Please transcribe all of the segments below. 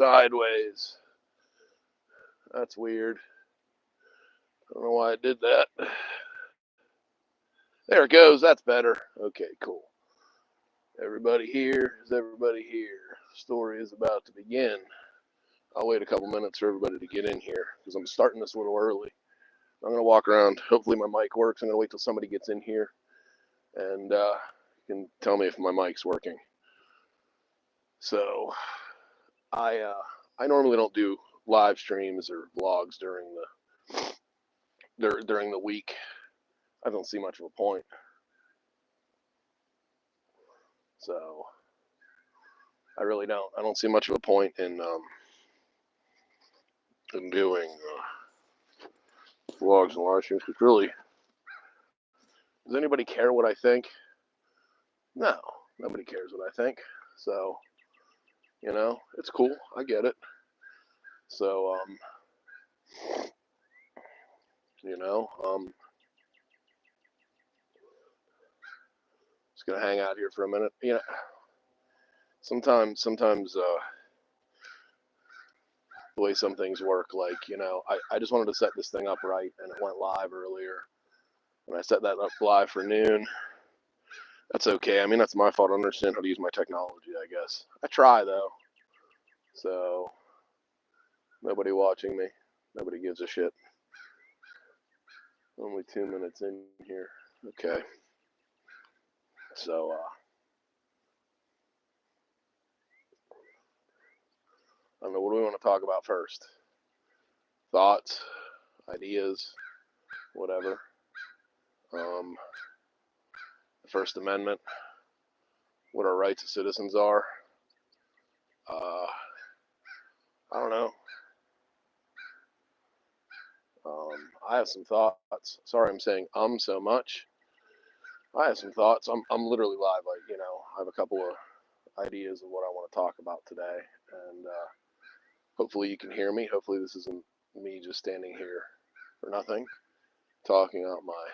sideways. That's weird. I don't know why I did that. There it goes. That's better. Okay, cool. Everybody here? Is everybody here? The story is about to begin. I'll wait a couple minutes for everybody to get in here because I'm starting this a little early. I'm going to walk around. Hopefully my mic works. I'm going to wait till somebody gets in here and you can tell me if my mic's working. So I normally don't do live streams or vlogs during the week. I don't see much of a point. So I really don't. I don't see much of a point in doing vlogs and live streams. Because really, does anybody care what I think? No, nobody cares what I think. So, you know, it's cool. I get it. So, you know, just gonna hang out here for a minute. You know, sometimes the way some things work, like, you know, I just wanted to set this thing up right, and it went live earlier, and I set that up live for noon. That's okay. I mean, that's my fault. I don't understand how to use my technology, I guess. I try, though. So, nobody watching me. Nobody gives a shit. Only 2 minutes in here. Okay. So, I don't know. What do we want to talk about first? Thoughts, ideas, whatever. The First Amendment, what our rights as citizens are. I don't know. I have some thoughts. Sorry, I'm saying so much. I have some thoughts. I'm literally live. Like, you know, I have a couple of ideas of what I want to talk about today, and hopefully you can hear me. Hopefully this isn't me just standing here for nothing, talking out my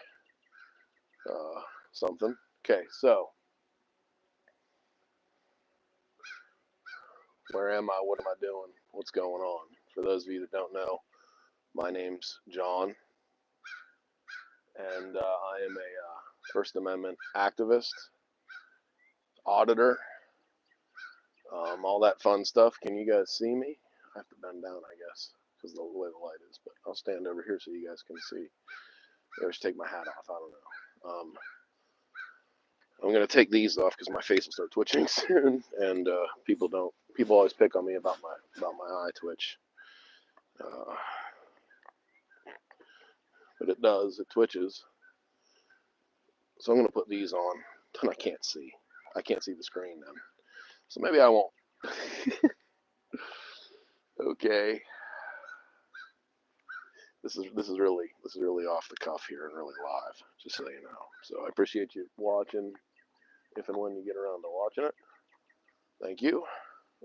something. Okay, so where am I? What am I doing? What's going on? For those of you that don't know, my name's John, and I am a First Amendment activist, auditor, all that fun stuff. Can you guys see me? I have to bend down, I guess, because of the way the light is, but I'll stand over here so you guys can see. Maybe I should take my hat off. I don't know. I'm going to take these off because my face will start twitching soon, and people always pick on me about my eye twitch. But it does, it twitches. So I'm going to put these on, and I can't see the screen then. So maybe I won't. Okay. This is really off the cuff here and really live, just so you know. So I appreciate you watching, if and when you get around to watching it. Thank you.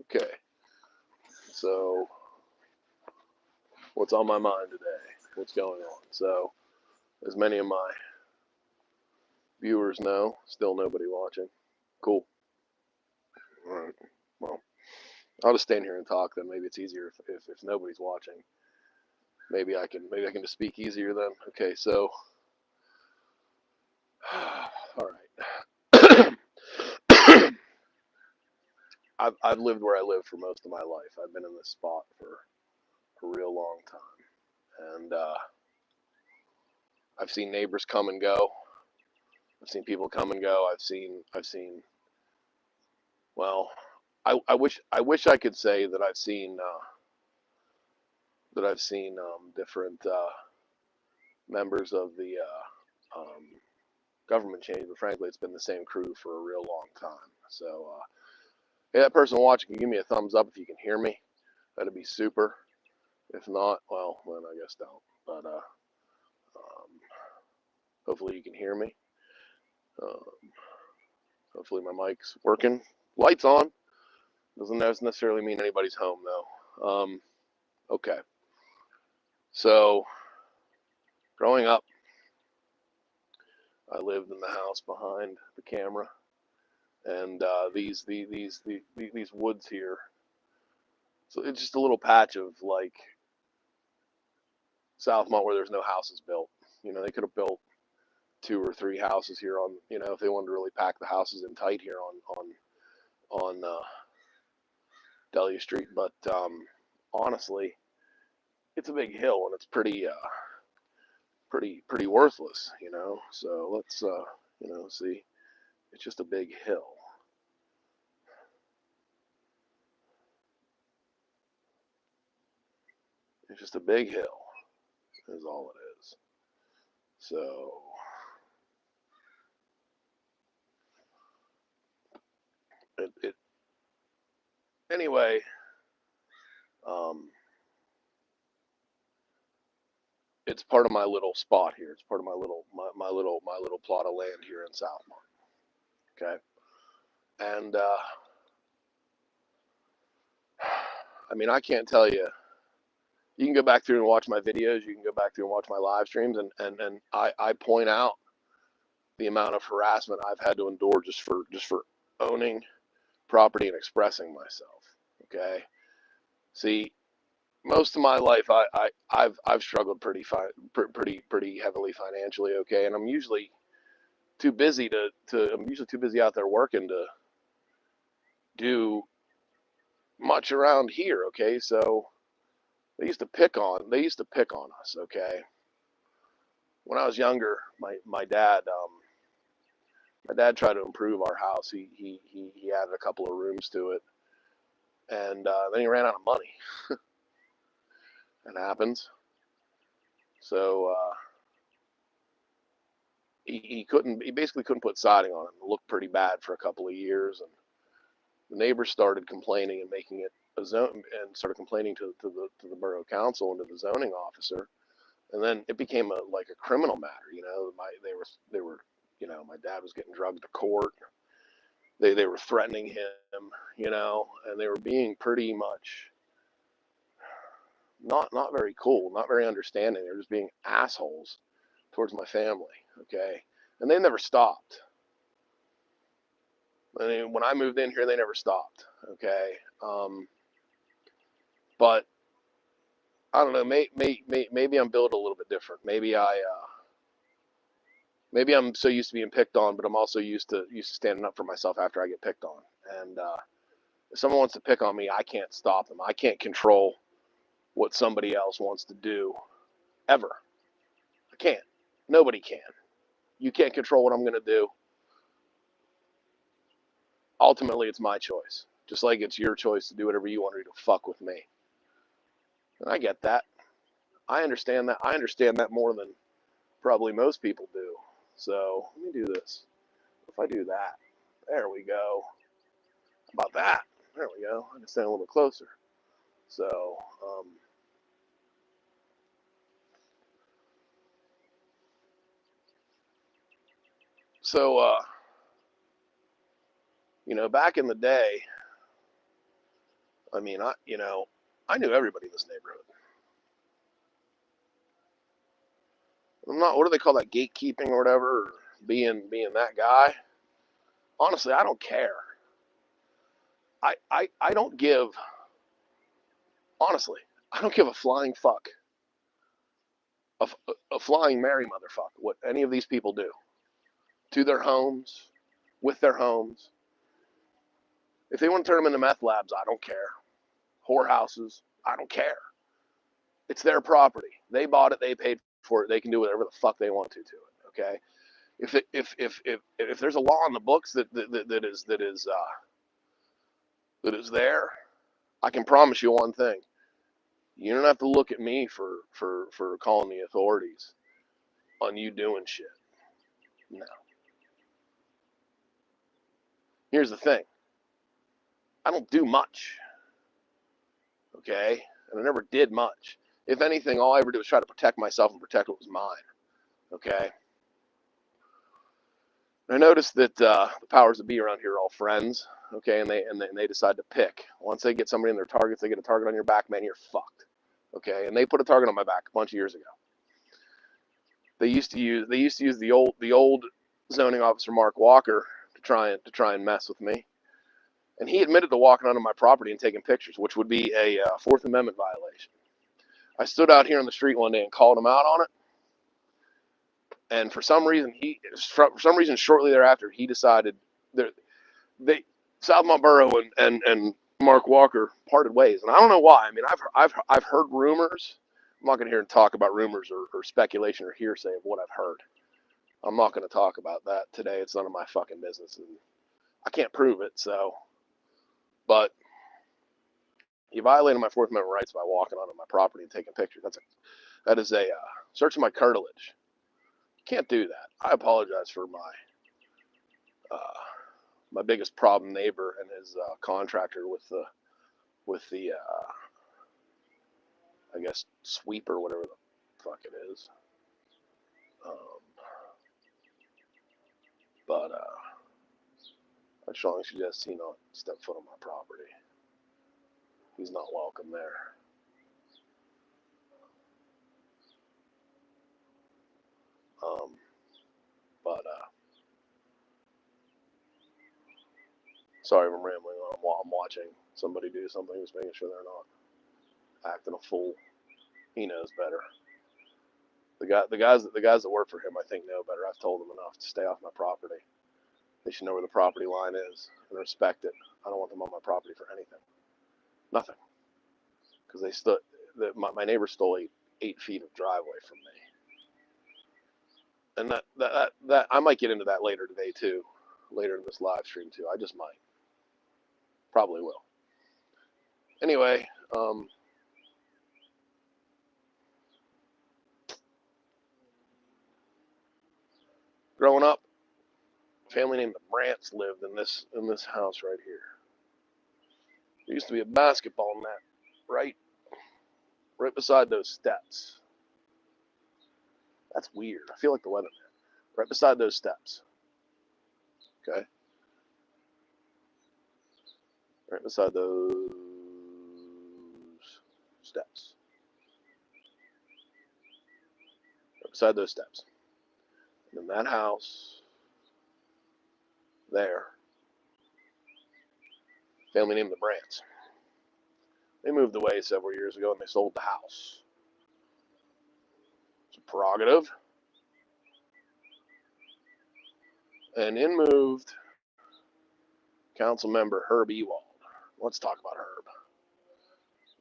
Okay. So what's on my mind today? What's going on? So, as many of my viewers know, still nobody watching. Cool. All right. Well, I'll just stand here and talk then. Maybe it's easier if nobody's watching. Maybe I can just speak easier then. Okay, so all right. I've lived where I live for most of my life. I've been in this spot for a real long time, and I've seen neighbors come and go. I've seen people come and go. I've seen. Well, I wish I could say that I've seen different members of the government change, but frankly, it's been the same crew for a real long time. So, hey, that person watching, can you give me a thumbs up if you can hear me? That'd be super. If not, well, then I guess don't. But hopefully you can hear me. Hopefully my mic's working. Lights on. Doesn't necessarily mean anybody's home though. Okay. So, growing up, I lived in the house behind the camera, and these woods here So it's just a little patch of like Southmont where there's no houses built. You know, they could have built 2 or 3 houses here on, you know, if they wanted to really pack the houses in tight here on Delia Street. But honestly, it's a big hill and it's pretty worthless, you know. So let's you know, see, it's just a big hill. It's just a big hill is all it is. So it anyway, it's part of my little spot here. It's part of my little plot of land here in Southmont. Okay, and I mean, I can't tell you. You can go back through and watch my videos. You can go back through and watch my live streams, and I point out the amount of harassment I've had to endure just for owning property and expressing myself. Okay, see, most of my life I've struggled pretty heavily financially. Okay, and I'm usually too busy out there working to do much around here. Okay, so they used to pick on us. Okay, when I was younger, my dad tried to improve our house. He added a couple of rooms to it, and then he ran out of money. That happens. So he basically couldn't put siding on it. It looked pretty bad for a couple of years, and the neighbors started complaining and making it a zone, and started complaining to the borough council and to the zoning officer, and then it became like a criminal matter. You know, they were you know, my dad was getting drugged to court. They were threatening him, you know, and they were being pretty much not very cool, not very understanding. They were just being assholes towards my family. Okay, and they never stopped. I mean, when I moved in here, they never stopped. Okay, but I don't know. Maybe I'm built a little bit different. Maybe I'm so used to being picked on, but I'm also used to standing up for myself after I get picked on. And if someone wants to pick on me, I can't stop them. I can't control what somebody else wants to do, ever. I can't. Nobody can. You can't control what I'm going to do. Ultimately, it's my choice. Just like it's your choice to do whatever you want to do to fuck with me. And I get that. I understand that. I understand that more than probably most people do. So let me do this. If I do that, there we go. How about that? There we go. I can stand a little bit closer. So, you know, back in the day, I mean, I knew everybody in this neighborhood. I'm not, what do they call that, gatekeeping or whatever, or being that guy? Honestly, I don't care. I don't give, honestly, I don't give a flying fuck, a flying Mary motherfucker, what any of these people do to their homes, with their homes. If they want to turn them into meth labs, I don't care. Whorehouses, I don't care. It's their property. They bought it. They paid for it. They can do whatever the fuck they want to it. Okay. If there's a law on the books that is there, I can promise you one thing. You don't have to look at me for calling the authorities on you doing shit. No. Here's the thing. I don't do much. Okay? And I never did much. If anything, all I ever did was try to protect myself and protect what was mine. Okay? And I noticed that the powers that be around here are all friends. Okay? And they decide to pick. Once they get somebody in their targets, they get a target on your back, man, you're fucked. Okay? And they put a target on my back a bunch of years ago. They used to use the old zoning officer Mark Walker to try and mess with me. And he admitted to walking onto my property and taking pictures, which would be a Fourth Amendment violation. I stood out here on the street one day and called him out on it. And for some reason, shortly thereafter, he decided that Southmont Borough and Mark Walker parted ways, and I don't know why. I mean, I've heard rumors. I'm not going to hear and talk about rumors or speculation or hearsay of what I've heard. I'm not going to talk about that today. It's none of my fucking business, and I can't prove it. So, but you violated my Fourth Amendment rights by walking onto my property and taking pictures. That is a search of my curtilage. Can't do that. I apologize for my biggest problem neighbor and his contractor with the I guess sweeper, whatever the fuck it is. But I strongly suggest he not step foot on my property. He's not welcome there. But sorry if I'm rambling on while I'm watching somebody do something, just making sure they're not acting a fool. He knows better. The guys that work for him, I think, know better. I've told them enough to stay off my property. They should know where the property line is and respect it. I don't want them on my property for anything. Nothing. Because my neighbor stole 8 feet of driveway from me. And that I might get into that later today too, later in this live stream too. I just might, probably will. Anyway, growing up, a family named the Brants lived in this house right here. There used to be a basketball net right beside those steps. That's weird. I feel like the weatherman. Right beside those steps. Okay. Right beside those steps. Right beside those steps. And in that house, there, family named the Brants. They moved away several years ago and they sold the house. It's a prerogative. And in moved council member Herb Ewald. Let's talk about Herb.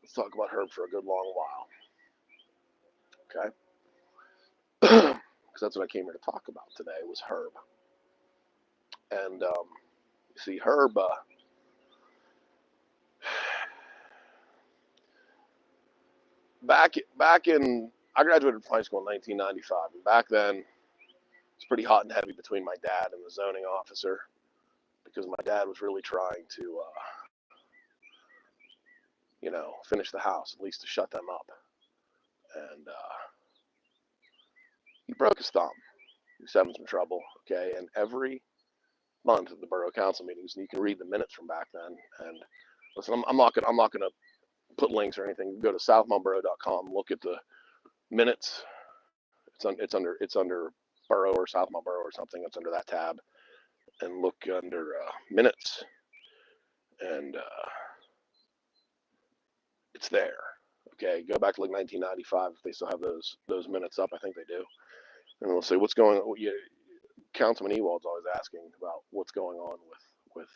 Let's talk about Herb for a good long while. Okay? Because that's what I came here to talk about today was Herb. And you see, Herb, back in, I graduated from high school in 1995, and back then it was pretty hot and heavy between my dad and the zoning officer, because my dad was really trying to, finish the house, at least to shut them up. And he broke his thumb. He was having some trouble, okay? And every month at the borough council meetings, and you can read the minutes from back then. And listen, I'm not gonna put links or anything. Go to southmontborough.com, look at the minutes. It's under borough or Southmont Borough or something. It's under that tab, and look under minutes, and it's there. Okay, go back to like 1995 if they still have those minutes up. I think they do. And we'll say what's going on. Councilman Ewald's always asking about what's going on with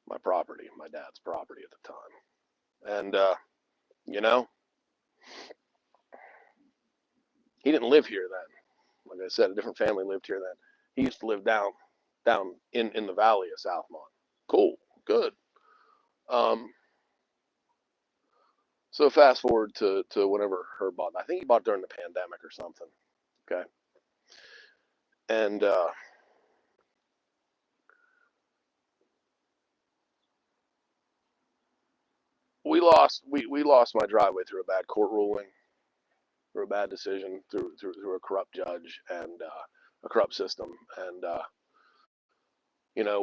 my property, my dad's property at the time. And he didn't live here then. Like I said, a different family lived here then. He used to live down in the valley of Southmont. Cool, good. So fast forward to whenever Herb bought. I think he bought during the pandemic or something. Okay. And we lost my driveway through a bad court ruling, through a bad decision, through a corrupt judge and a corrupt system. And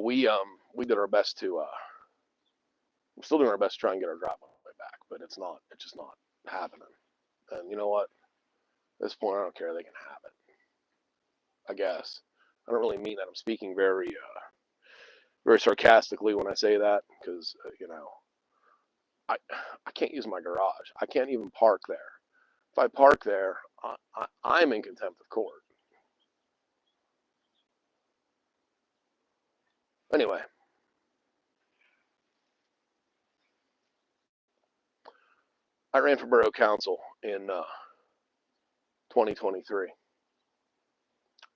we did our best to we're still doing our best to try and get our driveway back, but it's just not happening. And you know what? At this point, I don't care. They can have it. I guess. I don't really mean that. I'm speaking very very sarcastically when I say that, because you know, I can't use my garage. I can't even park there. If I park there, I'm in contempt of court. Anyway, I ran for borough council in 2023,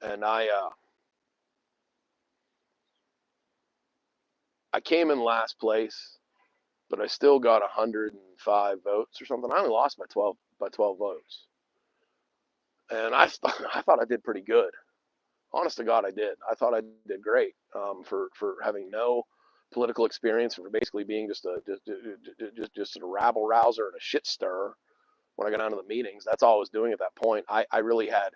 and I came in last place, but I still got 105 votes or something. I only lost by 12 votes, and I thought I did pretty good. Honest to God, I did. I thought I did great for having no political experience and for basically being just a rabble rouser and a shit stirrer when I got down to the meetings. That's all I was doing at that point. I really had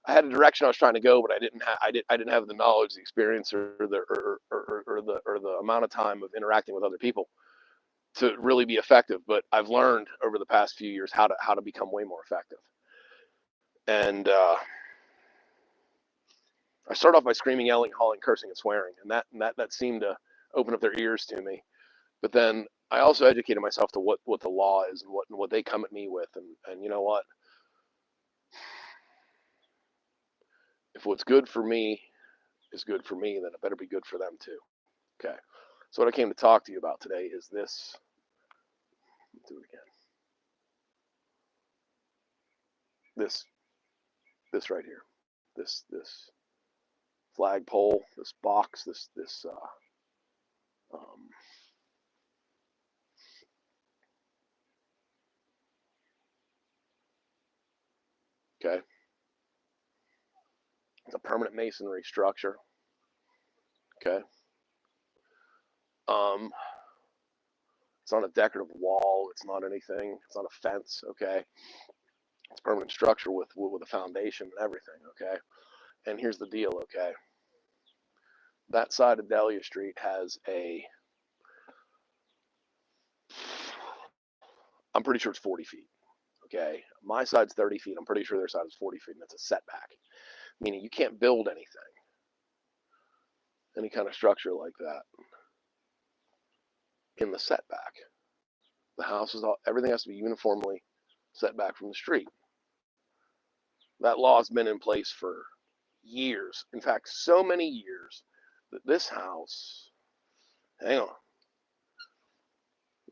a direction I was trying to go, but I didn't have the knowledge, the experience, or the amount of time of interacting with other people to really be effective. But I've learned over the past few years how to become way more effective. And I started off by screaming, yelling, hauling, cursing, and swearing, and that seemed to open up their ears to me. But then I also educated myself to what the law is and what they come at me with, and you know what? If what's good for me is good for me, then it better be good for them too. Okay. So what I came to talk to you about today is this. Let's do it again. This right here. This flagpole, this box, this okay. It's a permanent masonry structure. Okay. It's not a decorative wall. It's not anything. It's not a fence. Okay. It's a permanent structure with a foundation and everything. Okay. And here's the deal. Okay. That side of Delia Street has I'm pretty sure it's 40 feet. Okay. My side's 30 feet. I'm pretty sure their side is 40 feet, and that's a setback. Meaning you can't build anything, any kind of structure like that in the setback. The house is everything has to be uniformly set back from the street. That law has been in place for years. In fact, so many years that this house, hang on,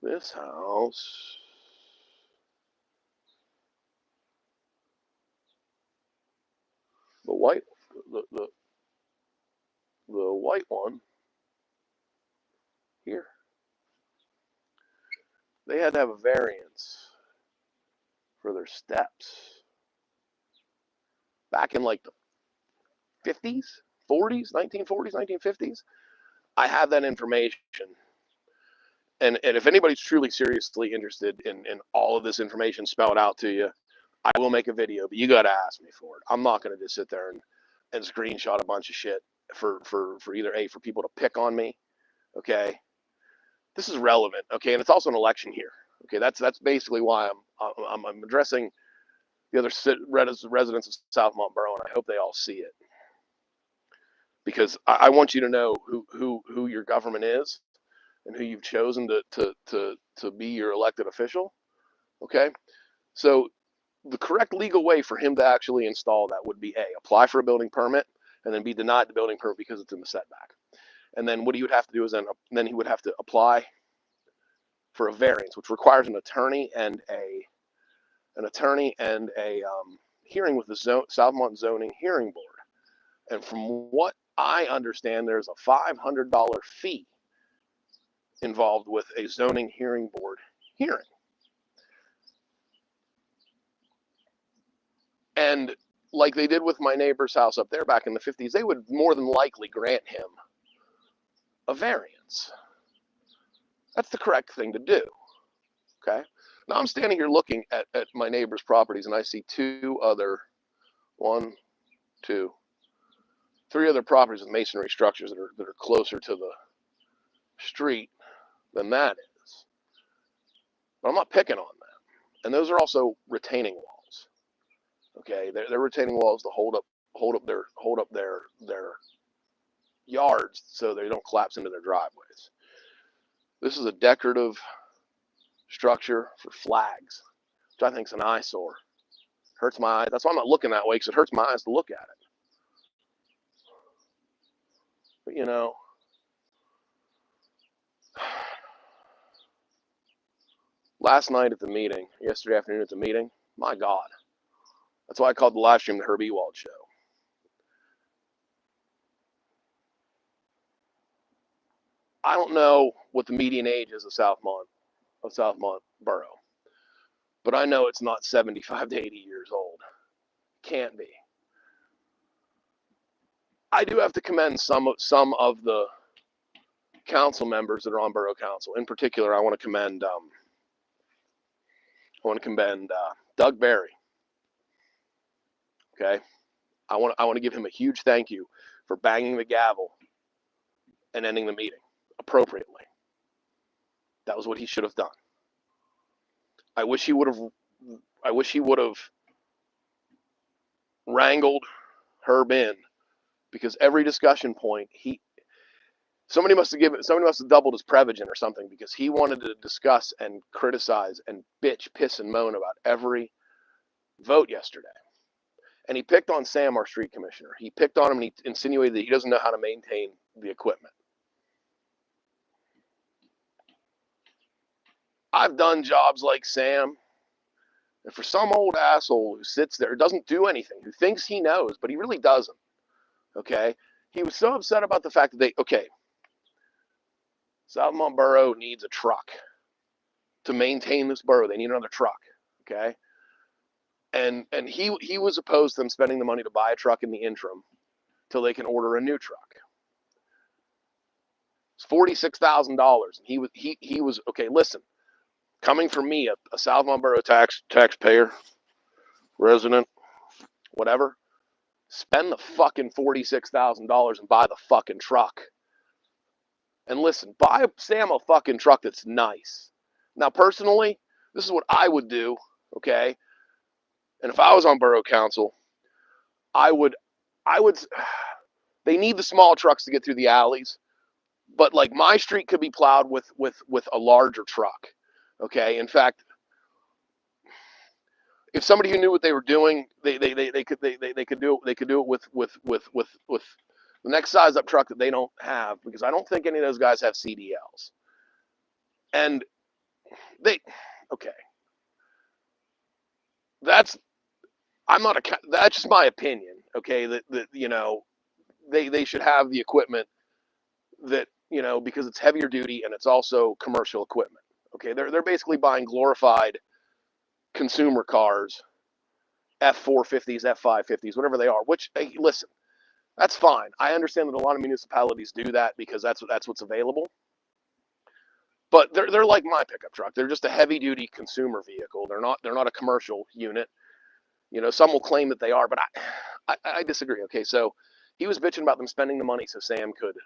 this house, the white one here, they had to have a variance for their steps back in like the 50s, 40s, 1940s, 1950s. I have that information. And if anybody's truly seriously interested in all of this information spelled out to you, I will make a video, but you got to ask me for it. I'm not going to just sit there and screenshot a bunch of shit for either for people to pick on me. Okay. This is relevant. Okay. And it's also an election here. Okay. That's basically why I'm addressing the other residents of Southmont Borough, and I hope they all see it, because I want you to know who your government is and who you've chosen to be your elected official. Okay. So the correct legal way for him to actually install that would be apply for a building permit and then be denied the building permit because it's in the setback. And then what he would have to do is then he would have to apply for a variance, which requires an attorney and a hearing with the Southmont Zoning Hearing Board. And from what I understand, there's a $500 fee involved with a zoning hearing board hearing. And like they did with my neighbor's house up there back in the 50s, they would more than likely grant him a variance. That's the correct thing to do. Okay. Now I'm standing here looking at my neighbor's properties, and I see three other properties with masonry structures that are closer to the street than that is. But I'm not picking on them. And those are also retaining walls. Okay, they're retaining walls to hold up their yards so they don't collapse into their driveways. This is a decorative structure for flags, which I think is an eyesore. Hurts my eyes. That's why I'm not looking that way, because it hurts my eyes to look at it. But you know, last night at the meeting, yesterday afternoon at the meeting, my God. That's why I called the live stream the Herb Ewald Show. I don't know what the median age is of Southmont Borough, but I know it's not 75 to 80 years old. Can't be. I do have to commend some of the council members that are on borough council. In particular, I want to commend Doug Barry. Okay, I want to give him a huge thank you for banging the gavel and ending the meeting appropriately. That was what he should have done. I wish he would have wrangled Herb in, because every discussion point somebody must have doubled his Prevagen or something, because he wanted to discuss and criticize and bitch, piss, and moan about every vote yesterday. And he picked on Sam, our street commissioner. He picked on him, and he insinuated that he doesn't know how to maintain the equipment. I've done jobs like Sam, and for some old asshole who sits there, doesn't do anything, who thinks he knows, but he really doesn't, okay? He was so upset about the fact that Southmont Borough needs a truck to maintain this borough. They need another truck, okay? And he was opposed to them spending the money to buy a truck in the interim till they can order a new truck. It's $46,000, and he was okay. Listen, coming from me, a Southmont Borough taxpayer, resident, whatever, spend the fucking $46,000 and buy the fucking truck. And listen, buy Sam a fucking truck that's nice. Now, personally, this is what I would do, okay? And if I was on borough council, I would, they need the small trucks to get through the alleys, but like my street could be plowed with a larger truck, okay? In fact, if somebody who knew what they were doing, they could do it with the next size up truck that they don't have, because I don't think any of those guys have CDLs. And okay. That's just my opinion, okay? That you know, they should have the equipment that, you know, because it's heavier duty and it's also commercial equipment. Okay, they're basically buying glorified consumer cars, F450s, F550s, whatever they are. Which, hey, listen, that's fine. I understand that a lot of municipalities do that because that's what's available. But they're like my pickup truck. They're just a heavy duty consumer vehicle. They're not a commercial unit. You know, some will claim that they are, but I disagree. Okay, so he was bitching about them spending the money so Sam could,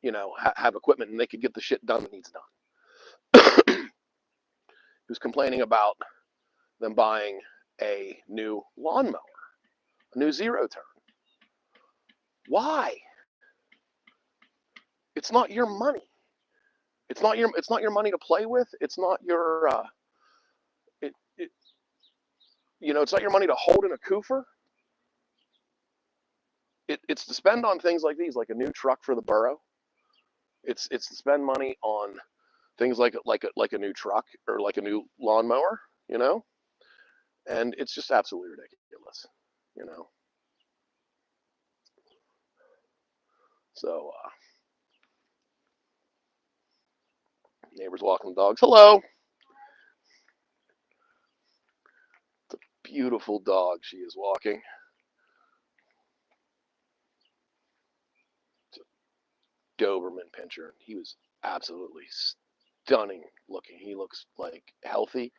you know, have equipment and they could get the shit done that needs done. He was complaining about them buying a new lawnmower, a new zero turn. Why? It's not your money. It's not your money to play with. It's not your you know, it's not your money to hold in a coofer. It's to spend on things like these, like a new truck for the borough. It's to spend money on things like a new truck or like a new lawnmower, you know. And it's just absolutely ridiculous, you know. So neighbors walking the dogs. Hello. It's a beautiful dog she is walking. It's a Doberman pinscher. He was absolutely stunning looking. He looks like healthy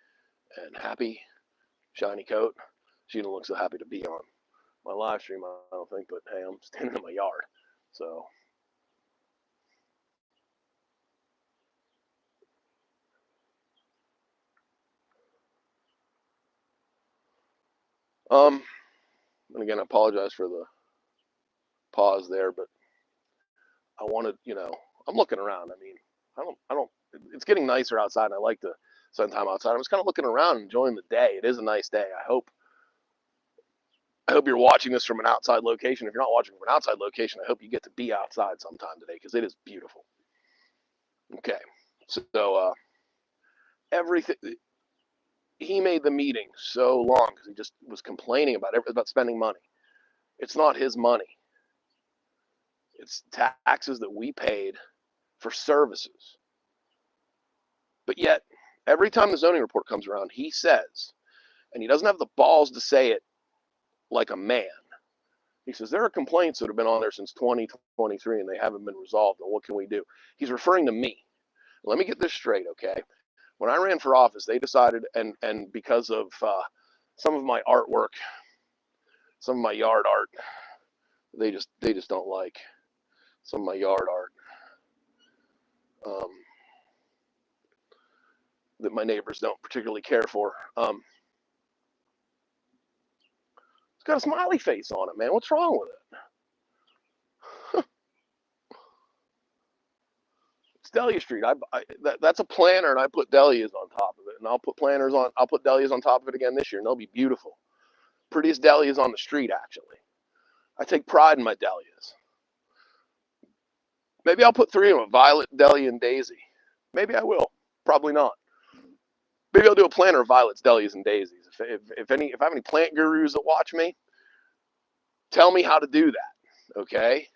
and happy, shiny coat. She didn't look so happy to be on my live stream, I don't think, but hey, I'm standing in my yard, so. And again, I apologize for the pause there, but want to, I'm looking around. I mean, I don't, it's getting nicer outside and I like to spend time outside. I'm just kind of looking around, enjoying the day. It is a nice day. I hope you're watching this from an outside location. If you're not watching from an outside location, I hope you get to be outside sometime today because it is beautiful. Okay. So, everything, he made the meeting so long because he just was complaining about spending money. It's not his money. It's taxes that we paid for services. But yet, every time the zoning report comes around, he says, and he doesn't have the balls to say it like a man. He says, there are complaints that have been on there since 2023 and they haven't been resolved, and what can we do? He's referring to me. Let me get this straight, okay? When I ran for office, they decided, and because of some of my artwork, some of my yard art, they just don't like some of my yard art that my neighbors don't particularly care for. It's got a smiley face on it, man. What's wrong with it? It's Delia Street. That's a planter, and I put dahlias on top of it, and I'll put dahlias on top of it again this year, and they'll be beautiful. Prettiest dahlias on the street, actually. I take pride in my dahlias. Maybe I'll put 3 of them: violet, dahlia, and daisy. Maybe I will. Probably not. Maybe I'll do a planter of violets, dahlias, and daisies. If I have any plant gurus that watch me, tell me how to do that. Okay.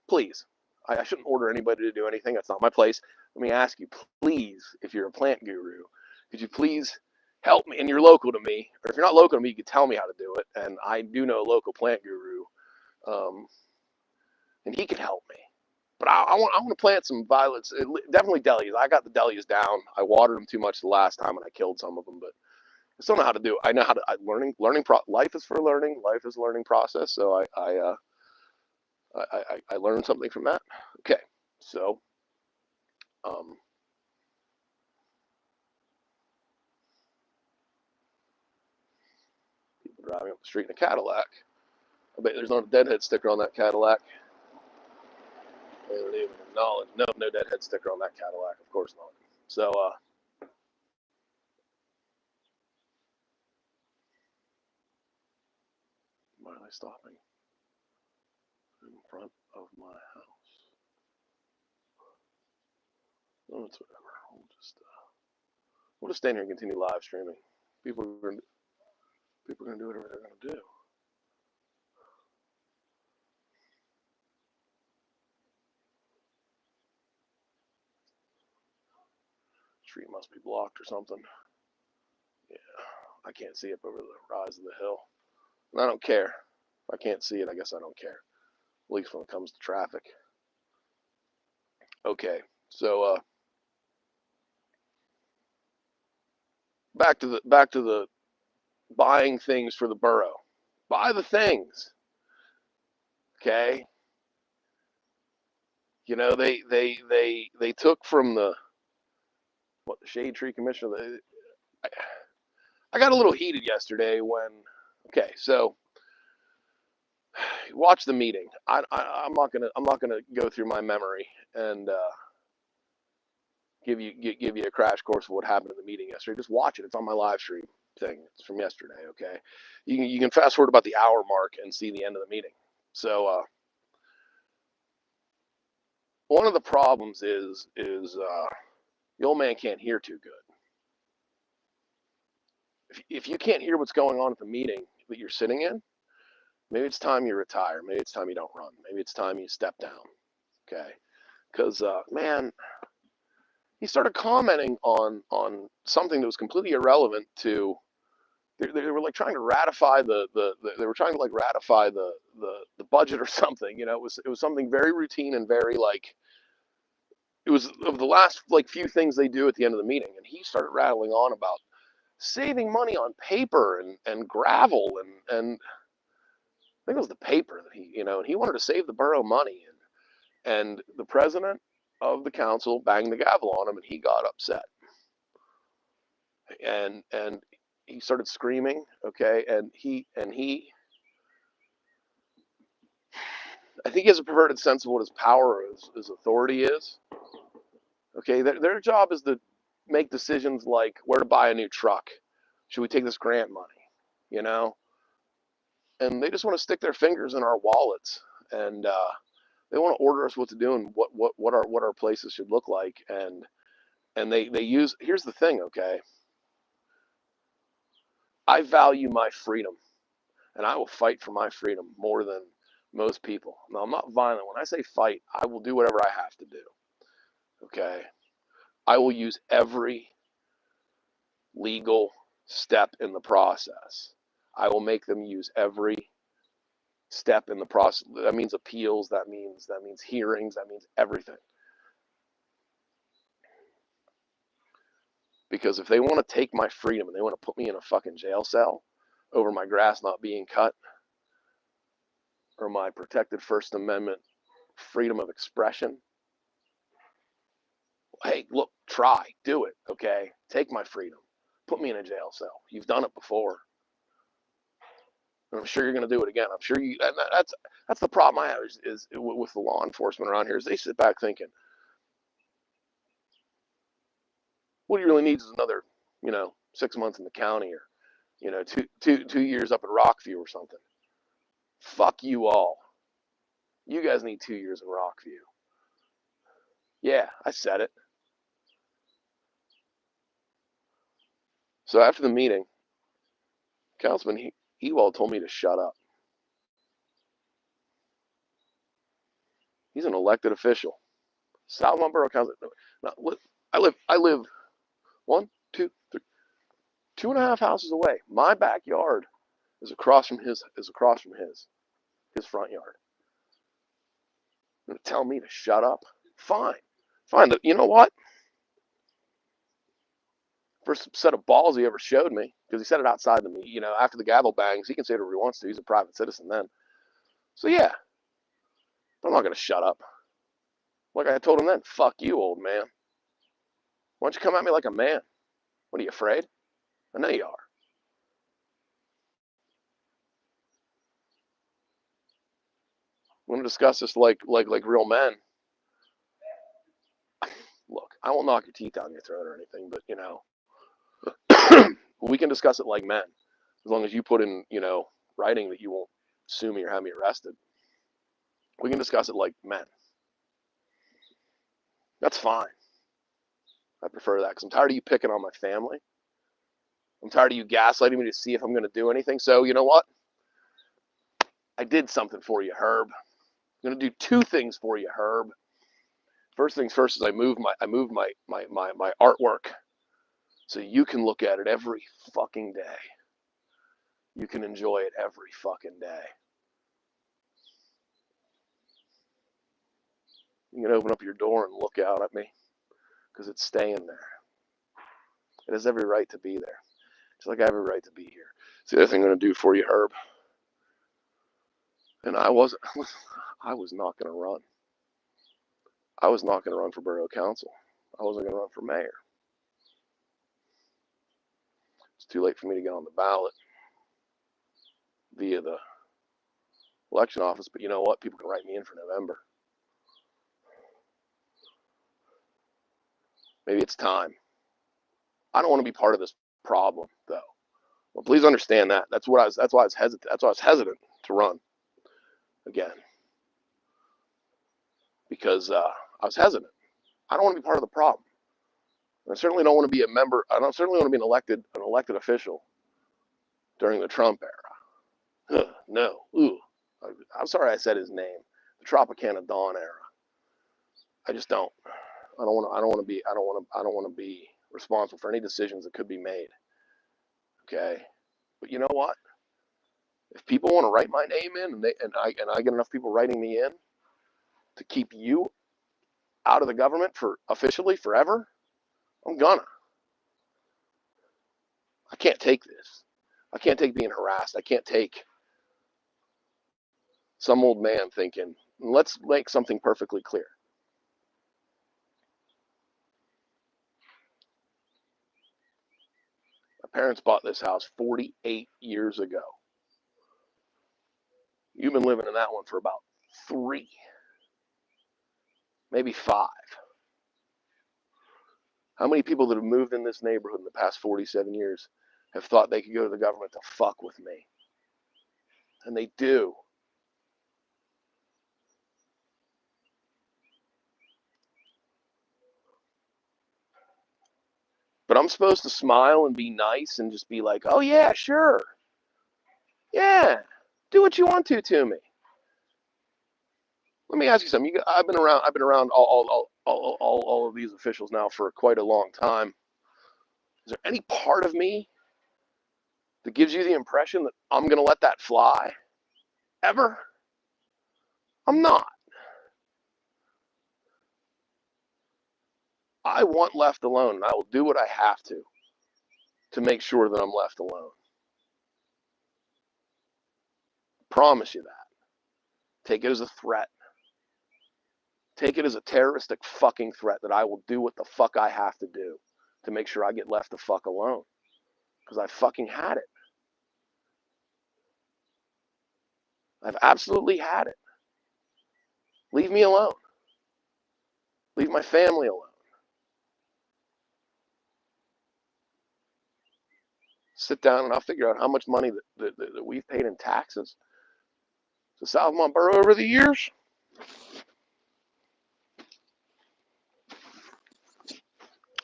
Please. I shouldn't order anybody to do anything. That's not my place. Let me ask you, please, if you're a plant guru, could you please help me? And you're local to me, or if you're not local to me, you could tell me how to do it. And I do know a local plant guru, and he can help me. But I want to plant some violets, definitely dahlias. I got the dahlias down. I watered them too much the last time, and I killed some of them. But I still know how to do it. I know how to. Life is for learning. Life is a learning process. So I learned something from that. Okay, so people driving up the street in a Cadillac. I bet there's not a deadhead sticker on that Cadillac. They don't even acknowledge. No deadhead sticker on that Cadillac. Of course not. So why are they stopping in front of my house? Oh, it's whatever. We'll just stand here and continue live streaming. People are going to do whatever they're going to do. Street must be blocked or something. Yeah, I can't see up over the rise of the hill. And I don't care. If I can't see it, I guess I don't care. At least when it comes to traffic. Okay, so back to the buying things for the borough. Buy the things. Okay. You know, they took from the Shade Tree Commissioner. I got a little heated yesterday when. Okay, so watch the meeting. I'm not gonna go through my memory and give you a crash course of what happened in the meeting yesterday. Just watch it. It's on my live stream thing. It's from yesterday. Okay, you can fast forward about the hour mark and see the end of the meeting. So one of the problems is the old man can't hear too good. If you can't hear what's going on at the meeting that you're sitting in, maybe it's time you retire. Maybe it's time you don't run. Maybe it's time you step down. Okay, because man, he started commenting on something that was completely irrelevant to. They were like trying to ratify they were trying to like ratify the budget or something. You know, it was something very routine and very like. It was of the last like few things they do at the end of the meeting, and he started rattling on about saving money on paper and gravel and I think it was the paper that and he wanted to save the borough money, and the president of the council banged the gavel on him, and he got upset, and he started screaming. Okay, and he I think he has a perverted sense of what his power is, his authority is. Okay, their job is to make decisions like where to buy a new truck. Should we take this grant money? You know, and they just want to stick their fingers in our wallets, and they want to order us what to do and what our places should look like. And they use. Here's the thing, okay? I value my freedom, and I will fight for my freedom more than most people. Now, I'm not violent. When I say fight, I will do whatever I have to do. Okay, I will use every legal step in the process. I will make them use every step in the process. That means appeals, that means hearings, that means everything. Because if they want to take my freedom and they want to put me in a fucking jail cell over my grass not being cut or my protected First Amendment freedom of expression, hey, look, try, do it, okay? Take my freedom. Put me in a jail cell. You've done it before. And I'm sure you're going to do it again. I'm sure you. And that's the problem I have is with the law enforcement around here is they sit back thinking, what he really needs is another, 6 months in the county or, 2 years up at Rockview or something. Fuck you all. You guys need 2 years in Rockview. Yeah, I said it. So after the meeting, Councilman Ewald told me to shut up. He's an elected official. Southmont Borough Council. Now, I live 1, 2, 3, 2.5 houses away. My backyard is across from his front yard. You're gonna tell me to shut up? Fine. You know what? First set of balls he ever showed me, because he said it outside the meeting. After the gavel bangs, he can say whatever he wants to. He's a private citizen then. So yeah, but I'm not gonna shut up. Like I told him then, fuck you, old man. Why don't you come at me like a man? What are you afraid? I know you are. We're gonna discuss this like real men. Look, I won't knock your teeth down your throat or anything, but we can discuss it like men, as long as you put in, writing that you won't sue me or have me arrested. We can discuss it like men. That's fine. I prefer that because I'm tired of you picking on my family. I'm tired of you gaslighting me to see if I'm going to do anything. So you know what? I did something for you, Herb. I'm going to do 2 things for you, Herb. First things first is I moved my artwork so you can look at it every fucking day. You can enjoy it every fucking day. You can open up your door and look out at me because it's staying there. It has every right to be there. Just like I have every right to be here. It's the other thing I'm going to do for you, Herb. And I was not going to run. I was not going to run for borough council. I wasn't going to run for mayor. It's too late for me to get on the ballot via the election office, but you know what? People can write me in for November. Maybe it's time. I don't want to be part of this problem, though. Well, please understand that. That's why I was hesitant to run again, because I was hesitant. I don't want to be part of the problem. I certainly don't want to be a member. I don't certainly want to be an elected official during the Trump era. No. Ooh. I'm sorry I said his name. The Tropicana Dawn era. I just don't. I don't want to be responsible for any decisions that could be made. Okay. But you know what? If people want to write my name in, and I get enough people writing me in to keep you out of the government for officially forever, I'm gonna. I can't take this. I can't take being harassed. I can't take some old man thinking, let's make something perfectly clear. My parents bought this house 48 years ago. You've been living in that one for about 3, maybe 5. How many people that have moved in this neighborhood in the past 47 years have thought they could go to the government to fuck with me? And they do. But I'm supposed to smile and be nice and just be like, oh yeah, sure. Yeah, do what you want to me. Let me ask you something. I've been around all of these officials now for quite a long time. Is there any part of me that gives you the impression that I'm going to let that fly? Ever? I'm not. I want left alone, and I will do what I have to make sure that I'm left alone. Promise you that. Take it as a threat. Take it as a terroristic fucking threat that I will do what the fuck I have to do to make sure I get left the fuck alone. Because I fucking had it. I've absolutely had it. Leave me alone. Leave my family alone. Sit down and I'll figure out how much money that we've paid in taxes to Southmont Borough over the years.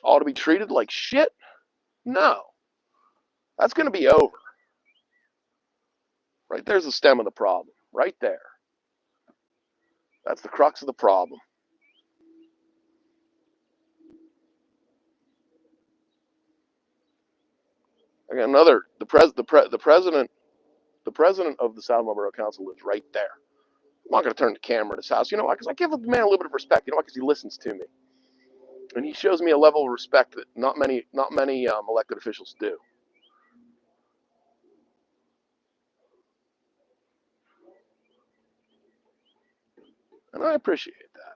Ought to be treated like shit? No. That's going to be over. Right there's the stem of the problem. Right there. That's the crux of the problem. I got another. The president of the Southmont Borough Council lives right there. I'm not going to turn the camera at his house. You know why? Because I give the man a little bit of respect. You know why? Because he listens to me, and he shows me a level of respect that not many elected officials do. And I appreciate that.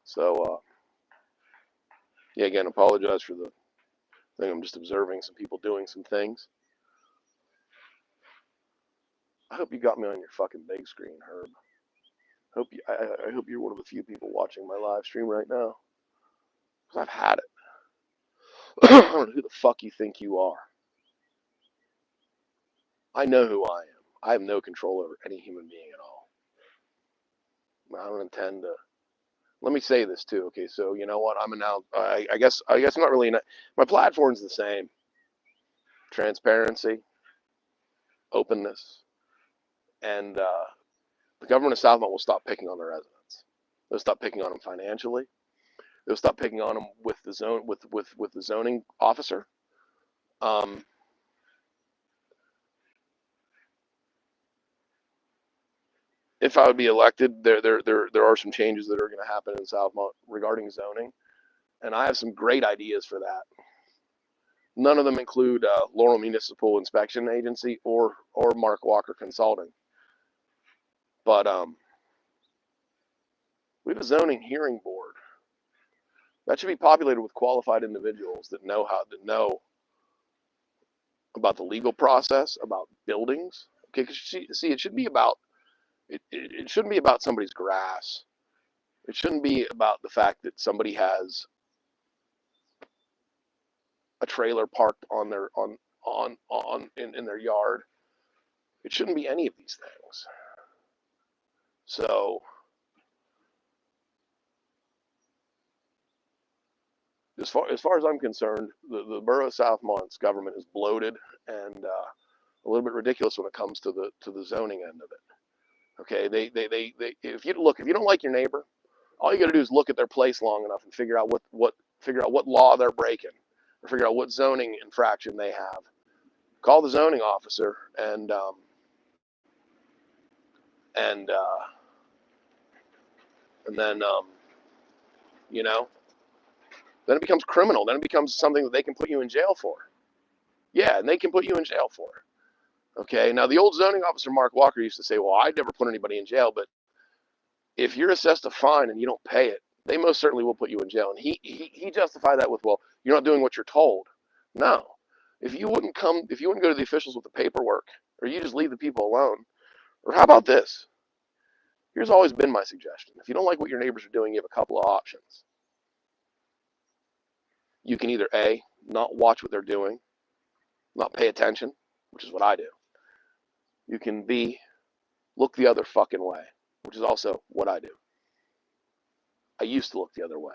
So, yeah, again, apologize for the thing. I'm just observing some people doing some things. I hope you got me on your fucking big screen, Herb. I hope you're one of the few people watching my live stream right now. Because I've had it. I don't know who the fuck you think you are. I know who I am. I have no control over any human being at all. I don't intend to. Let me say this too. Okay, so you know what? I guess not really. My platform's the same. Transparency, openness, and the government of Southmont will stop picking on the residents. They'll stop picking on them financially. They'll stop picking on them with the the zoning officer. If I would be elected, there are some changes that are going to happen in Southmont regarding zoning, and I have some great ideas for that. None of them include Laurel Municipal Inspection Agency or Mark Walker Consulting. But we have a zoning hearing board that should be populated with qualified individuals that know about the legal process, about buildings. Okay, because see, it should be about it shouldn't be about somebody's grass. It shouldn't be about the fact that somebody has a trailer parked on their in their yard. It shouldn't be any of these things. So as far as I'm concerned, the borough of Southmont's government is bloated and a little bit ridiculous when it comes to the zoning end of it. Okay, they if you don't like your neighbor, all you got to do is look at their place long enough and figure out what law they're breaking, or figure out what zoning infraction they have. Call the zoning officer and And then, you know, then it becomes criminal. Then it becomes something that they can put you in jail for. Yeah, and they can put you in jail for. Okay, now the old zoning officer, Mark Walker, used to say, well, I never put anybody in jail, but if you're assessed a fine and you don't pay it, they most certainly will put you in jail. And he justified that with, well, you're not doing what you're told. No. If you wouldn't go to the officials with the paperwork, or you just leave the people alone, or how about this? Here's always been my suggestion. If you don't like what your neighbors are doing, you have a couple of options. You can either A, not watch what they're doing, not pay attention, which is what I do. You can B, look the other fucking way, which is also what I do. I used to look the other way.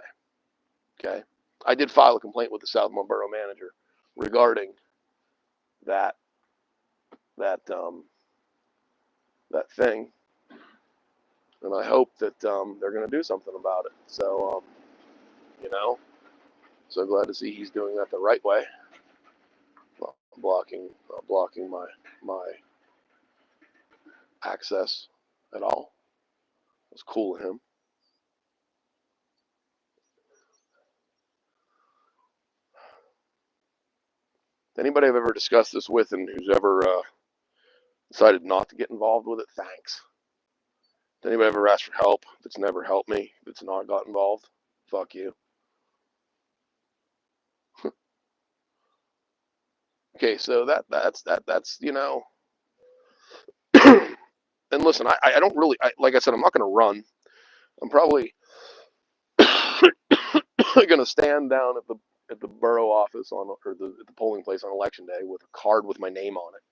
Okay? I did file a complaint with the Southmont Borough Manager regarding that thing, and I hope that they're going to do something about it. So, so glad to see he's doing that the right way. Well, blocking my access at all. It's cool of him. Anybody I've ever discussed this with and who's ever decided not to get involved with it, thanks. Anybody ever asked for help that's never helped me, that's not got involved? Fuck you. Okay, so that's and listen, I don't really, like I said, I'm not going to run. I'm probably going to stand down at the borough office at the polling place on election day with a card with my name on it,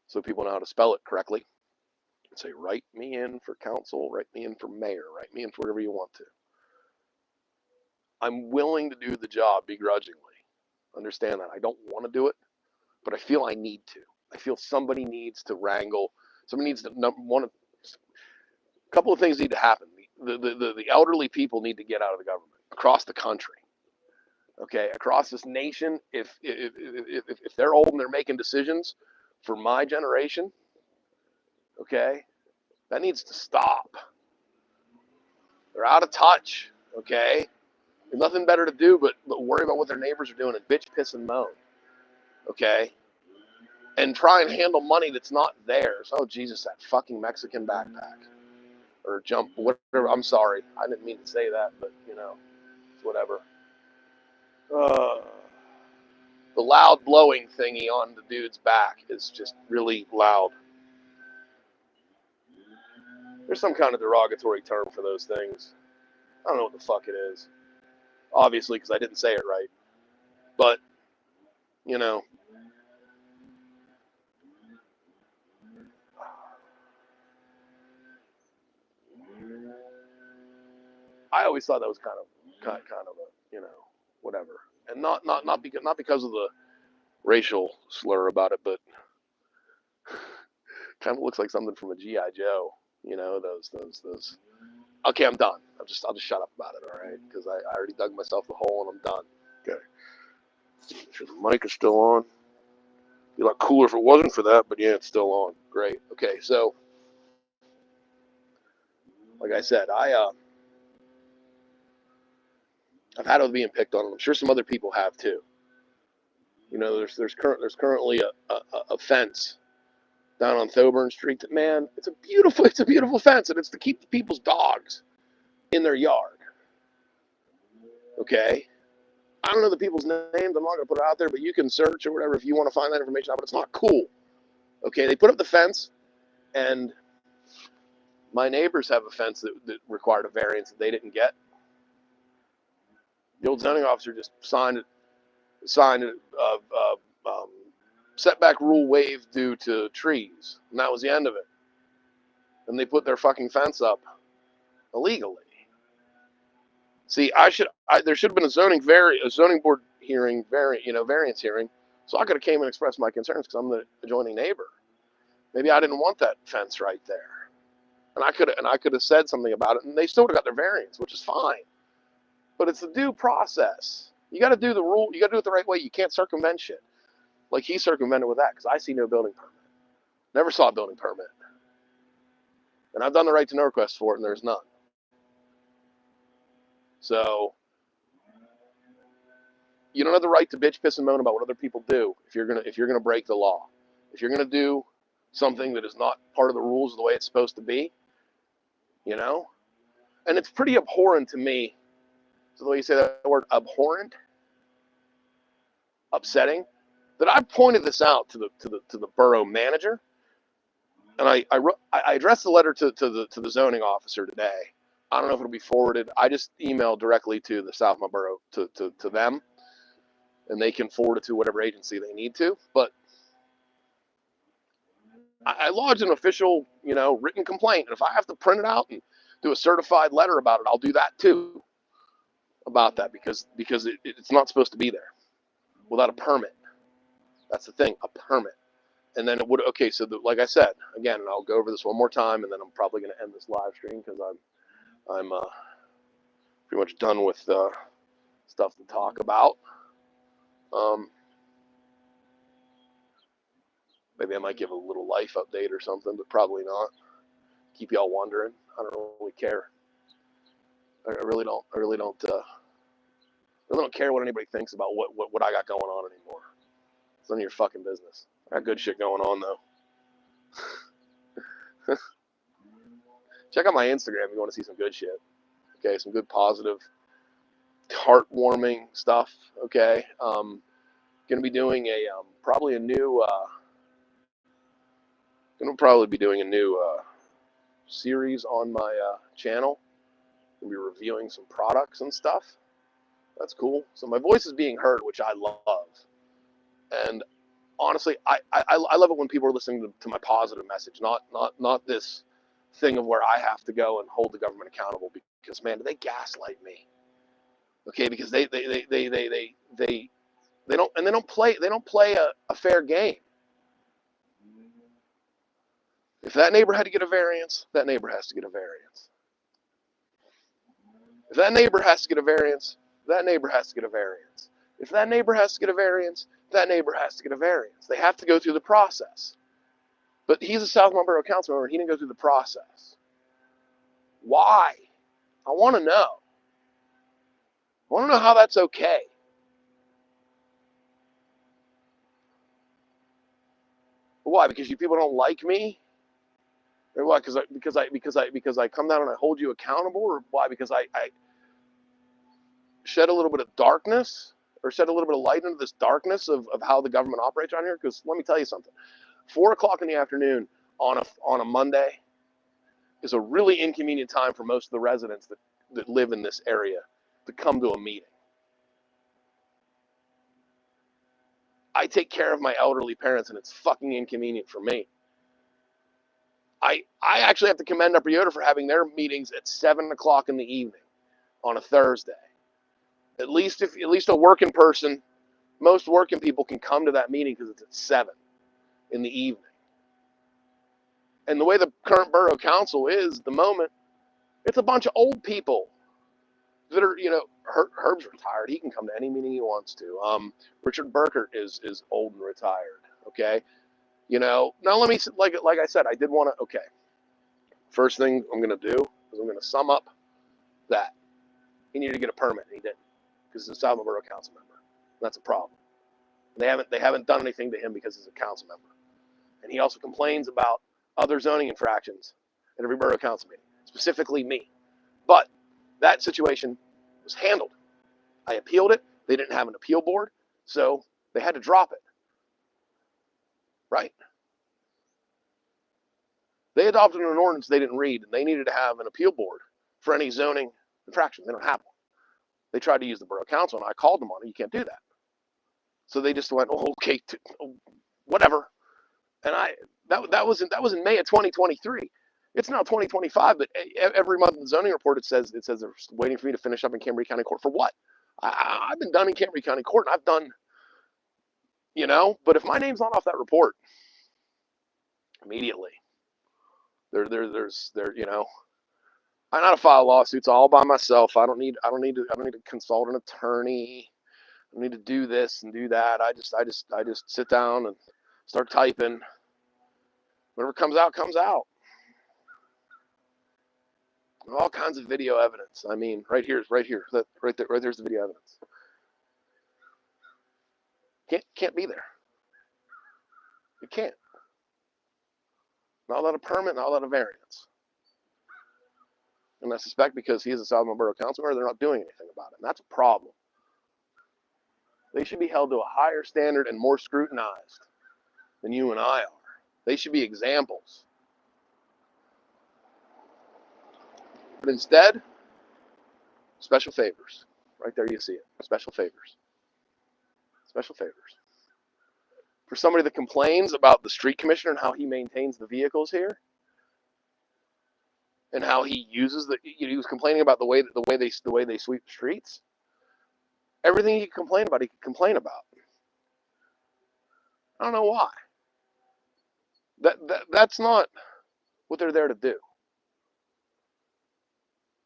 so people know how to spell it correctly. And say, write me in for council, write me in for mayor, write me in for whatever you want to. I'm willing to do the job begrudgingly. Understand that. I don't want to do it, but I feel I need to. I feel somebody needs to wrangle. Somebody needs to, a couple of things need to happen. The elderly people need to get out of the government across the country. Okay, across this nation, if they're old and they're making decisions for my generation, okay, that needs to stop. They're out of touch, okay? There's nothing better to do but worry about what their neighbors are doing and bitch, piss, and moan, okay? And try and handle money that's not theirs. Oh, Jesus, that fucking Mexican backpack. Or jump, whatever. I'm sorry. I didn't mean to say that, but, whatever. The loud blowing thingy on the dude's back is just really loud. There's some kind of derogatory term for those things. I don't know what the fuck it is. Obviously, because I didn't say it right. But, I always thought that was kind of a, whatever. And not because of the racial slur about it, but kind of looks like something from a G.I. Joe. Those. Okay, I'm done. I'll just shut up about it, all right? Because I already dug myself the hole and I'm done. Okay. Sure, the mic is still on. Be a lot cooler if it wasn't for that, but yeah, it's still on. Great. Okay, so like I said, I've had it being picked on. I'm sure some other people have too. There's currently a fence down on Thoburn Street. That, man, it's a beautiful fence, and it's to keep the people's dogs in their yard. Okay, I don't know the people's names. I'm not going to put it out there, but you can search or whatever if you want to find that information out. But it's not cool. Okay, they put up the fence, and my neighbors have a fence that required a variance that they didn't get. The old zoning officer just signed setback rule waived due to trees, and that was the end of it. And they put their fucking fence up illegally. See, there should have been a zoning board hearing, variance hearing, so I could have came and expressed my concerns because I'm the adjoining neighbor. Maybe I didn't want that fence right there, and I could have said something about it, and they still would have got their variance, which is fine. But it's the due process. You got to do the rule. You got to do it the right way. You can't circumvent shit like he circumvented with that, because I see no building permit. Never saw a building permit. And I've done the right to know request for it, and there's none. So you don't have the right to bitch, piss, and moan about what other people do if you're gonna break the law. If you're gonna do something that is not part of the rules of the way it's supposed to be, you know. And it's pretty abhorrent to me. So the way you say that word, abhorrent, upsetting, that I pointed this out to the borough manager, and I addressed the letter to the zoning officer today. I don't know if it'll be forwarded. I just emailed directly to the Southmont borough to them, and they can forward it to whatever agency they need to. But I lodged an official, written complaint, and if I have to print it out and do a certified letter about it, I'll do that too. About that because it's not supposed to be there without a permit. That's the thing, a permit. And then it would, okay, so like I said, again, and I'll go over this one more time, and then I'm probably going to end this live stream because I'm pretty much done with stuff to talk about. Maybe I might give a little life update or something, but probably not. Keep y'all wondering. I don't really care. I really don't. I really don't care what anybody thinks about what I got going on anymore. It's none of your fucking business. I got good shit going on though. Check out my Instagram if you want to see some good shit. Okay, some good positive, heartwarming stuff. Okay, gonna be doing a probably a new series on my channel. Gonna be reviewing some products and stuff. That's cool. So my voice is being heard, which I love. And honestly, I love it when people are listening to my positive message, not this thing of where I have to go and hold the government accountable because man, do they gaslight me? Okay, because they don't play a fair game. If that neighbor had to get a variance, that neighbor has to get a variance. If that neighbor has to get a variance, that neighbor has to get a variance. If that neighbor has to get a variance, that neighbor has to get a variance. They have to go through the process. But he's a Southmont Borough Council member, and he didn't go through the process. Why? I want to know. I want to know how that's okay. Why? Because you people don't like me? Or why? Because I come down and I hold you accountable? Or why? Because I shed a little bit of darkness or shed a little bit of light into this darkness of how the government operates around here? Because let me tell you something. 4 o'clock in the afternoon on a Monday is a really inconvenient time for most of the residents that live in this area to come to a meeting. I take care of my elderly parents, and it's fucking inconvenient for me. I actually have to commend Upper Yoder for having their meetings at 7 o'clock in the evening on a Thursday. At least a working person, most working people can come to that meeting because it's at 7 in the evening. And the way the current borough council is at the moment, it's a bunch of old people that are, Herb's retired. He can come to any meeting he wants to. Richard Burkert is old and retired. Okay. Now let me, like I said, I did want to, okay. First thing I'm going to do is I'm going to sum up that he needed to get a permit, and he didn't, because he's a Southmont Borough Council member. That's a problem. They haven't done anything to him because he's a council member. And he also complains about other zoning infractions at every borough council meeting, specifically me. But that situation was handled. I appealed it. They didn't have an appeal board, so they had to drop it. Right? They adopted an ordinance they didn't read, and they needed to have an appeal board for any zoning infraction. They don't have one. They tried to use the borough council, and I called them on it. You can't do that. So they just went, oh, okay, whatever. And that was in May of 2023. It's now 2025, but every month in the zoning report it says they're waiting for me to finish up in Cambria County Court. For what? I've been done in Cambria County Court, and I've done, but if my name's not off that report, immediately, I know how to file lawsuits all by myself. I don't need to consult an attorney. I don't need to do this and do that. I just sit down and start typing. Whatever comes out, comes out. All kinds of video evidence. I mean, right here, right there, right there's the video evidence. Can't be there. It can't. Not without a permit, not without a variance. And I suspect because he is a Southmont Borough Councilman, they're not doing anything about it. And that's a problem. They should be held to a higher standard and more scrutinized than you and I are. They should be examples. But instead, special favors. Right there you see it. Special favors. Special favors. For somebody that complains about the street commissioner and how he maintains the vehicles here, and how he uses he was complaining about the way they sweep the streets. Everything he could complain about, he could complain about. I don't know why. That's not what they're there to do.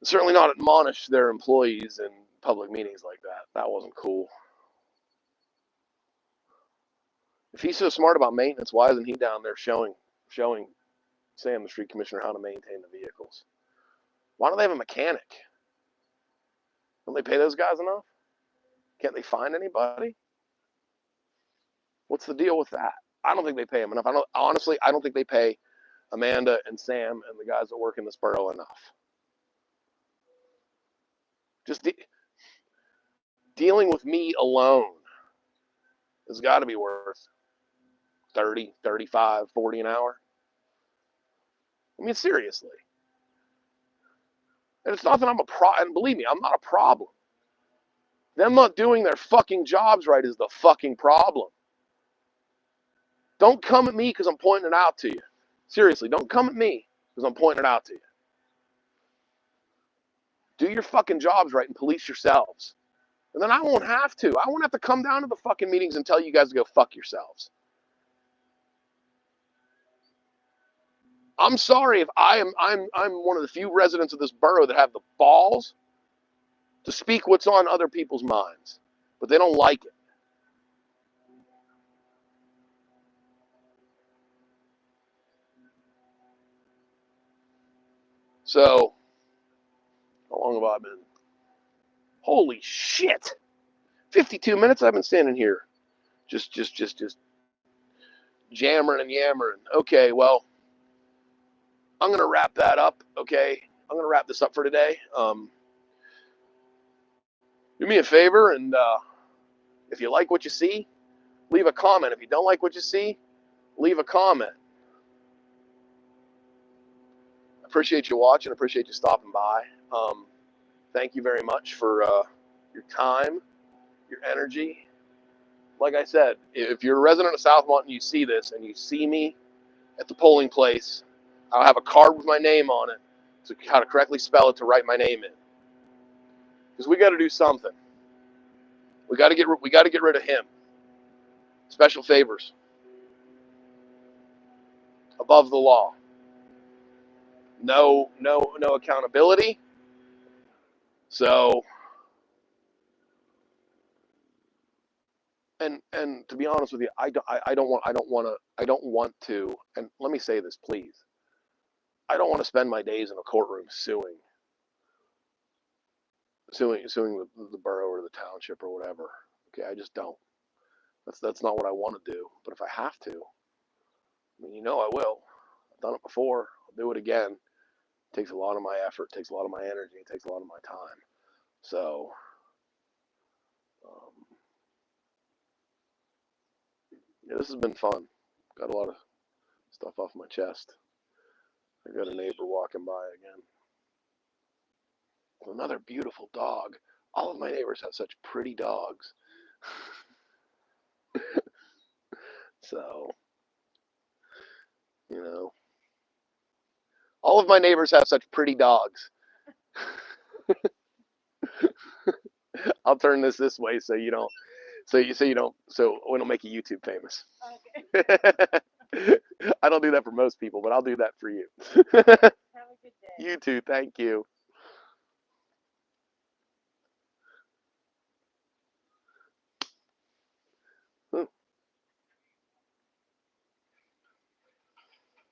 Certainly not admonish their employees in public meetings like that. That wasn't cool. If he's so smart about maintenance, why isn't he down there showing Sam, the street commissioner, how to maintain the vehicles? Why don't they have a mechanic? Don't they pay those guys enough? Can't they find anybody? What's the deal with that? I don't think they pay them enough. Honestly, I don't think they pay Amanda and Sam and the guys that work in this borough enough. Just dealing with me alone has got to be worth 30, 35, 40 an hour. I mean, seriously. And it's not that I'm a problem, and believe me, I'm not a problem. Them not doing their fucking jobs right is the fucking problem. Don't come at me because I'm pointing it out to you. Seriously, don't come at me because I'm pointing it out to you. Do your fucking jobs right and police yourselves. And then I won't have to. I won't have to come down to the fucking meetings and tell you guys to go fuck yourselves. I'm sorry if I'm one of the few residents of this borough that have the balls to speak what's on other people's minds, but they don't like it. So, how long have I been? Holy shit! 52 minutes I've been standing here, just jammering and yammering. Okay, well, I'm gonna wrap that up. Okay, I'm gonna wrap this up for today. Do me a favor, and if you like what you see, leave a comment. If you don't like what you see, leave a comment. Appreciate you watching. Appreciate you stopping by. Thank you very much for your time, your energy. Like I said, if you're a resident of Southmont and you see this and you see me at the polling place, I'll have a card with my name on it, so how to correctly spell it to write my name in. Because we got to do something. We got to get rid of him. Special favors. Above the law. No accountability. So, and to be honest with you, I don't want to. And let me say this, please. I don't want to spend my days in a courtroom suing the borough or the township or whatever. Okay, I just don't. That's not what I want to do. But if I have to, I mean, I will. I've done it before. I'll do it again. It takes a lot of my effort. It takes a lot of my energy. It takes a lot of my time. So, yeah, this has been fun. Got a lot of stuff off my chest. I got a neighbor walking by again. Another beautiful dog. All of my neighbors have such pretty dogs. So, all of my neighbors have such pretty dogs. I'll turn this way so you don't, so we don't make you YouTube famous. Okay. I don't do that for most people, but I'll do that for you. Have a good day. You too. Thank you.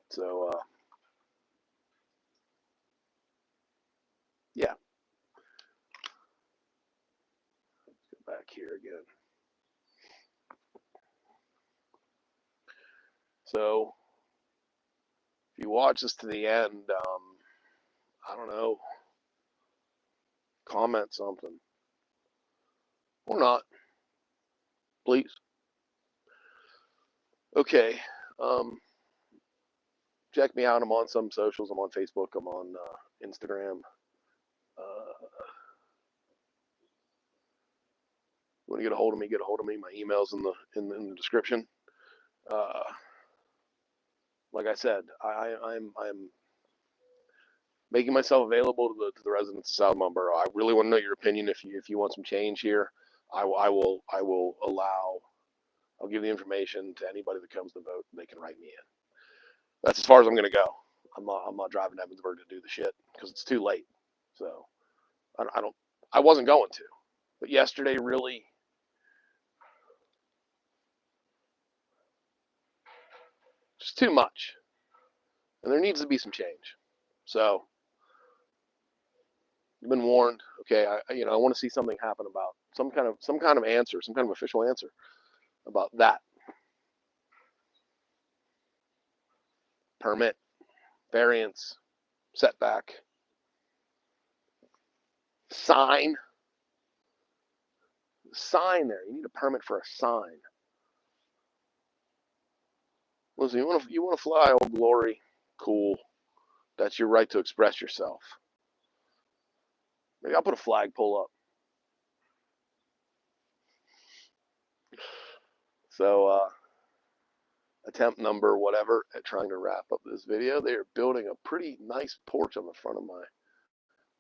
So, here again. So if you watch this to the end, I don't know, comment something or not, please. Okay. Check me out. I'm on some socials. I'm on Facebook. I'm on Instagram. You want to get a hold of me? Get a hold of me. My email's in the description. Like I said, I'm making myself available to the residents of Southmont Borough. I really want to know your opinion. If you want some change here, I will allow. I'll give the information to anybody that comes to vote. They can write me in. That's as far as I'm going to go. I'm not driving to Evansburg to do the shit because it's too late. So I wasn't going to, but yesterday really. Just too much, and there needs to be some change. So you've been warned. Okay, I want to see something happen about some kind of answer, some kind of official answer about that. Permit, variance, setback, sign there. You need a permit for a sign. Listen, you want to fly Old Glory? Cool. That's your right to express yourself. Maybe I'll put a flagpole up. So, attempt number whatever at trying to wrap up this video. They are building a pretty nice porch on the front of my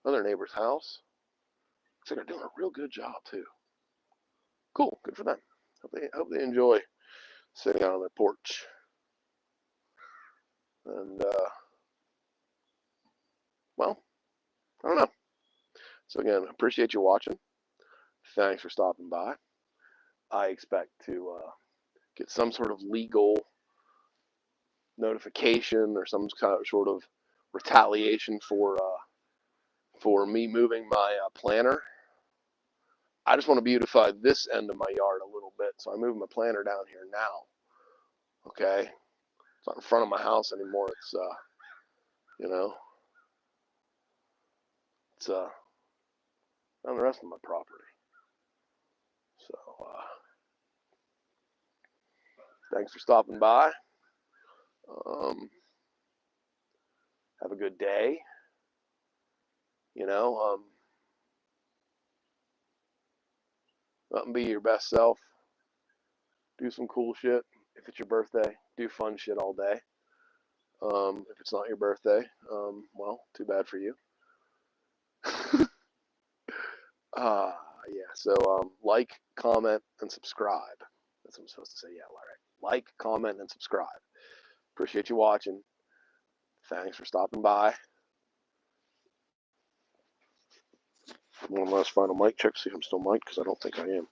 other neighbor's house. Looks like they're doing a real good job too. Cool, good for them. Hope they enjoy sitting out on their porch. And well, I don't know. So again, appreciate you watching. Thanks for stopping by. I expect to get some sort of legal notification or some kind of sort of retaliation for me moving my planter. I just want to beautify this end of my yard a little bit, so I moved my planter down here now. Okay, it's not in front of my house anymore. It's it's on the rest of my property. So thanks for stopping by. Have a good day. Up and be your best self. Do some cool shit. If it's your birthday, do fun shit all day. If it's not your birthday, well, too bad for you. Yeah, so like, comment, and subscribe. That's what I'm supposed to say. Yeah, all right. Like, comment, and subscribe. Appreciate you watching. Thanks for stopping by. One last final mic check, see if I'm still mic'd, because I don't think I am.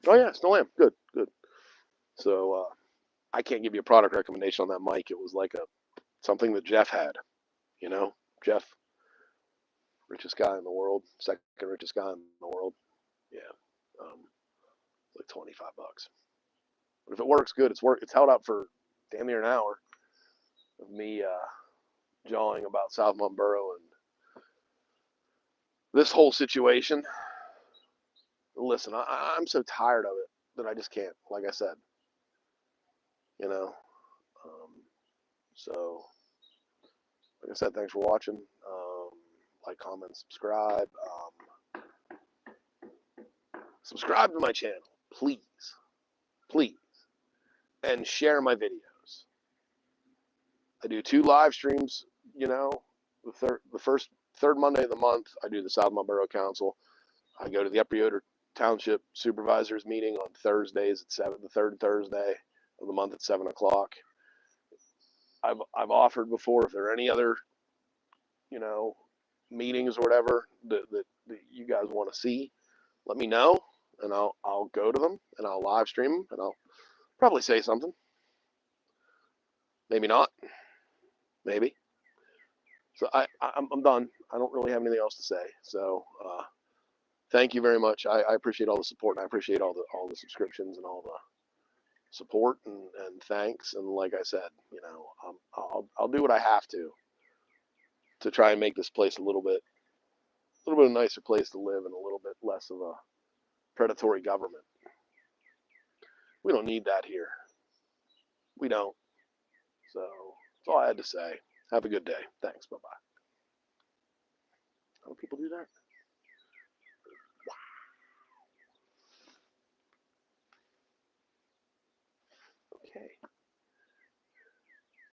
Oh yeah, still am. Good. So I can't give you a product recommendation on that mic. It was like something that Jeff had. Jeff, richest guy in the world, second richest guy in the world. Yeah, like $25. But if it works good, it's held out for damn near an hour of me jawing about Southmont Borough and this whole situation. Listen, I'm so tired of it that I just can't. Like I said, so like I said, thanks for watching. Like, comment, subscribe. Subscribe to my channel, please, and share my videos. I do 2 live streams. The third Monday of the month, I do the Southmont Borough Council. I go to the Upper Yoder Township Supervisors meeting on Thursdays at 7. The third Thursday of the month at 7 o'clock. I've offered before, if there are any other meetings or whatever that you guys want to see, let me know, and I'll go to them, and I'll live stream them, and I'll probably say something. Maybe not. Maybe. So I'm done. I don't really have anything else to say. So thank you very much. I appreciate all the support, and I appreciate all the subscriptions and all the support and thanks. And like I said, you know, I'll do what I have to try and make this place a little bit a nicer place to live and a little bit less of a predatory government. We don't need that here. We don't. So that's all I had to say. Have a good day. Thanks. Bye-bye. How do people do that?